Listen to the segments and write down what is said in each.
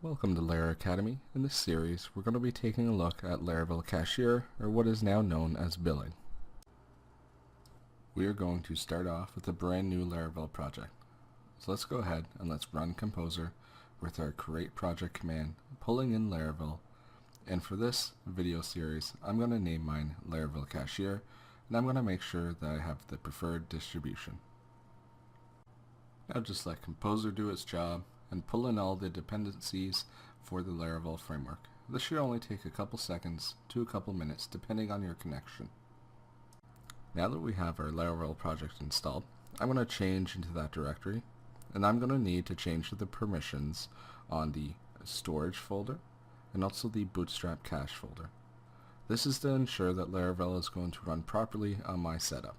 Welcome to Laravel Academy. In this series, we're going to be taking a look at Laravel Cashier, or what is now known as billing. We are going to start off with a brand new Laravel project. So let's go ahead and let's run Composer with our create project command, pulling in Laravel. And for this video series, I'm going to name mine Laravel Cashier, and I'm going to make sure that I have the preferred distribution. Now just let Composer do its job and pull in all the dependencies for the Laravel framework. This should only take a couple seconds to a couple minutes depending on your connection. Now that we have our Laravel project installed, I'm going to change into that directory, and I'm going to need to change the permissions on the storage folder and also the bootstrap cache folder. This is to ensure that Laravel is going to run properly on my setup.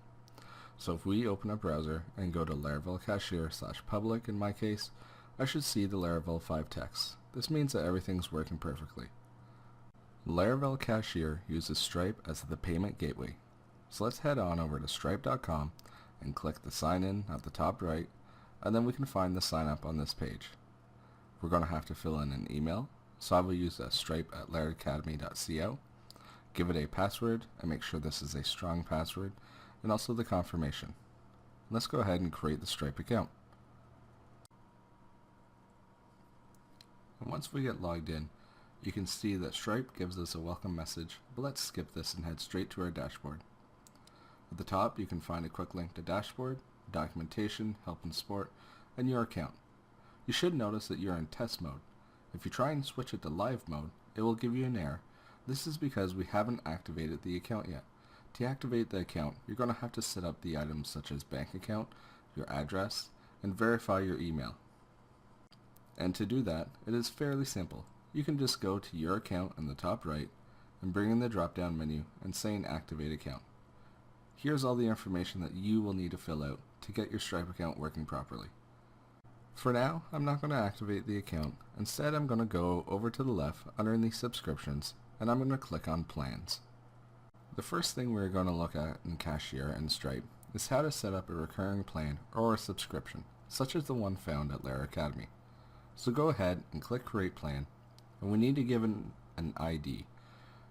So if we open a browser and go to Laravel Cashier /public in my case, I should see the Laravel 5 text. This means that everything's working perfectly. Laravel Cashier uses Stripe as the payment gateway. So let's head on over to stripe.com and click the sign in at the top right, and then we can find the sign up on this page. We're going to have to fill in an email, so I will use a stripe@laravelacademy.co. Give it a password and make sure this is a strong password, and also the confirmation. Let's go ahead and create the Stripe account. And once we get logged in, you can see that Stripe gives us a welcome message, but let's skip this and head straight to our dashboard. At the top, you can find a quick link to dashboard, documentation, help and support, and your account. You should notice that you're in test mode. If you try and switch it to live mode, it will give you an error. This is because we haven't activated the account yet. To activate the account, you're going to have to set up the items such as bank account, your address, and verify your email. And to do that, it is fairly simple. You can just go to your account on the top right and bring in the drop-down menu and saying activate account. Here's all the information that you will need to fill out to get your Stripe account working properly. For now, I'm not going to activate the account. Instead, I'm going to go over to the left underneath subscriptions, and I'm going to click on plans. The first thing we're going to look at in Cashier and Stripe is how to set up a recurring plan or a subscription, such as the one found at Laravel Academy. So go ahead and click Create Plan, and we need to give an ID.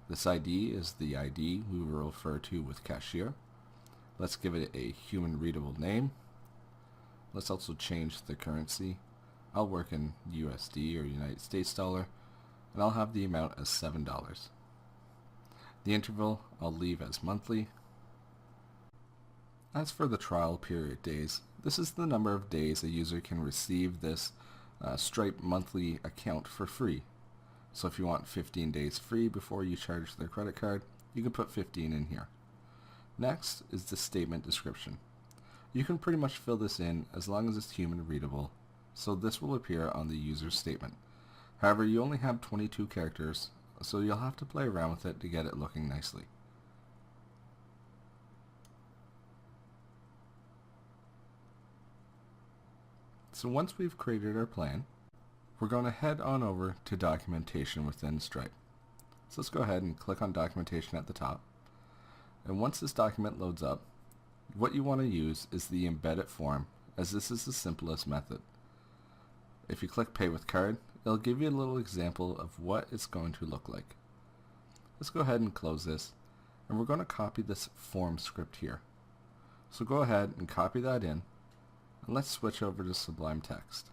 This ID is the ID we will refer to with Cashier. Let's give it a human readable name. Let's also change the currency. I'll work in USD or United States dollar, and I'll have the amount as $7. The interval I'll leave as monthly. As for the trial period days, this is the number of days a user can receive this Stripe monthly account for free. So if you want 15 days free before you charge their credit card, you can put 15 in here. Next is the statement description. You can pretty much fill this in as long as it's human readable, so this will appear on the user's statement. However, you only have 22 characters, so you'll have to play around with it to get it looking nicely. So once we've created our plan, we're going to head on over to documentation within Stripe. So let's go ahead and click on documentation at the top. And once this document loads up, what you want to use is the embedded form, as this is the simplest method. If you click pay with card, it'll give you a little example of what it's going to look like. Let's go ahead and close this, and we're going to copy this form script here. So go ahead and copy that in, and let's switch over to Sublime Text.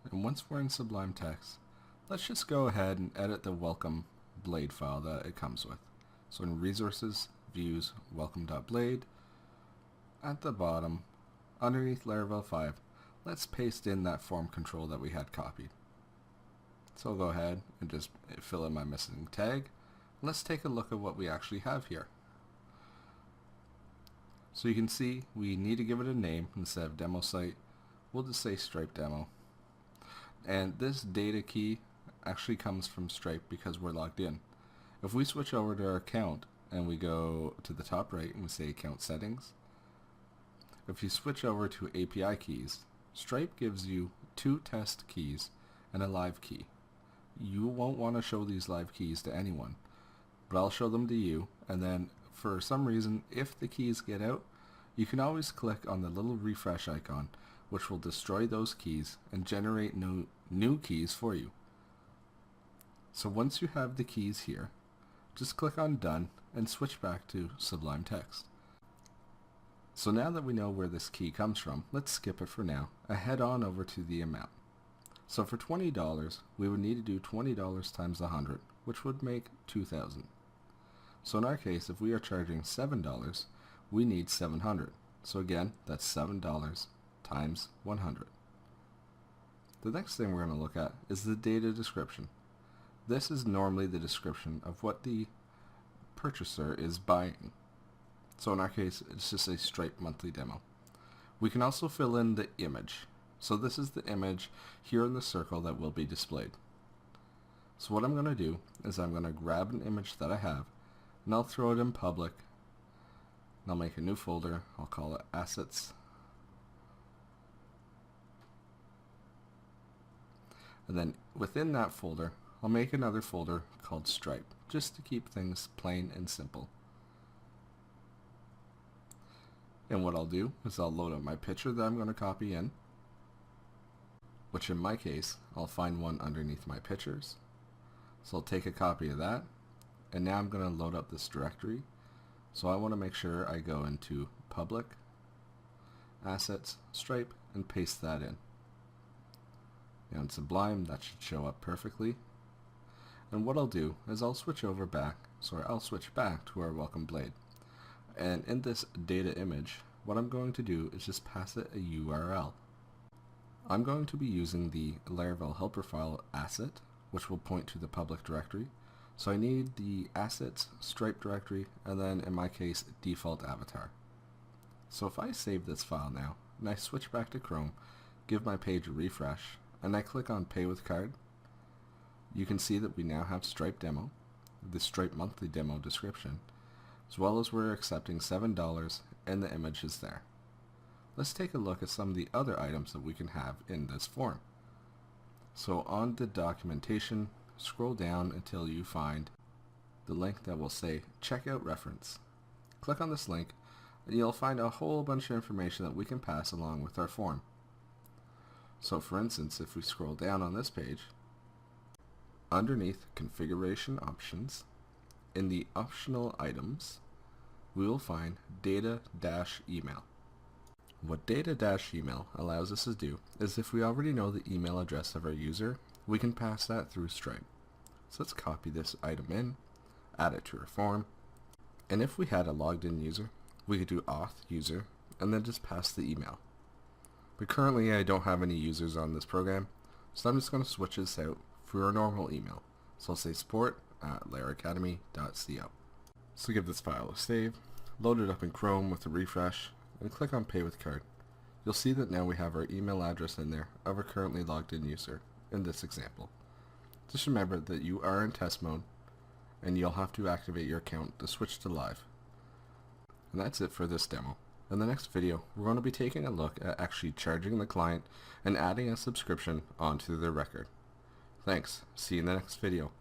And once we're in Sublime Text, let's just go ahead and edit the welcome blade file that it comes with. So in Resources, Views, welcome.blade, at the bottom, underneath Laravel 5, let's paste in that form control that we had copied. So I'll go ahead and just fill in my missing tag. Let's take a look at what we actually have here. So you can see we need to give it a name instead of demo site. We'll just say Stripe demo. And this data key actually comes from Stripe because we're logged in. If we switch over to our account and we go to the top right and we say account settings, if you switch over to API keys, Stripe gives you 2 test keys and a live key. You won't want to show these live keys to anyone, but I'll show them to you, and then for some reason, if the keys get out, you can always click on the little refresh icon which will destroy those keys and generate new keys for you. So once you have the keys here, just click on Done and switch back to Sublime Text. So now that we know where this key comes from, let's skip it for now and head on over to the amount. So for $20, we would need to do $20 times 100, which would make $2,000. So in our case, if we are charging $7, we need 700. So again, that's $7 times 100. The next thing we're going to look at is the data description. This is normally the description of what the purchaser is buying. So in our case, it's just a Stripe monthly demo. We can also fill in the image. So this is the image here in the circle that will be displayed. So what I'm going to do is I'm going to grab an image that I have and I'll throw it in public. And I'll make a new folder. I'll call it Assets. And then within that folder, I'll make another folder called Stripe, just to keep things plain and simple. And what I'll do is I'll load up my picture that I'm going to copy in, which in my case, I'll find one underneath my pictures. So I'll take a copy of that, and now I'm going to load up this directory. So I want to make sure I go into Public, Assets, Stripe, and paste that in. Now in Sublime, that should show up perfectly. And what I'll do is I'll switch back to our welcome blade. And in this data image, what I'm going to do is just pass it a URL. I'm going to be using the Laravel helper file asset, which will point to the public directory. So I need the assets Stripe directory, and then in my case, default avatar. So if I save this file now, and I switch back to Chrome, give my page a refresh, and I click on Pay with Card, you can see that we now have Stripe demo, the Stripe monthly demo description, as well as we're accepting $7 and the image is there. Let's take a look at some of the other items that we can have in this form. So on the documentation, scroll down until you find the link that will say Checkout Reference. Click on this link and you'll find a whole bunch of information that we can pass along with our form. So for instance, if we scroll down on this page, underneath Configuration Options, in the Optional Items, we will find Data-Email. What Data-Email allows us to do is if we already know the email address of our user, we can pass that through Stripe. So let's copy this item in, add it to our form, and if we had a logged in user, we could do auth user and then just pass the email. But currently I don't have any users on this program, so I'm just going to switch this out for our normal email. So I'll say support@laracademy.co. So give this file a save, load it up in Chrome with a refresh, and click on Pay with Card. You'll see that now we have our email address in there of our currently logged in user in this example. Just remember that you are in test mode and you'll have to activate your account to switch to live. And that's it for this demo. In the next video, we're going to be taking a look at actually charging the client and adding a subscription onto their record. Thanks. See you in the next video.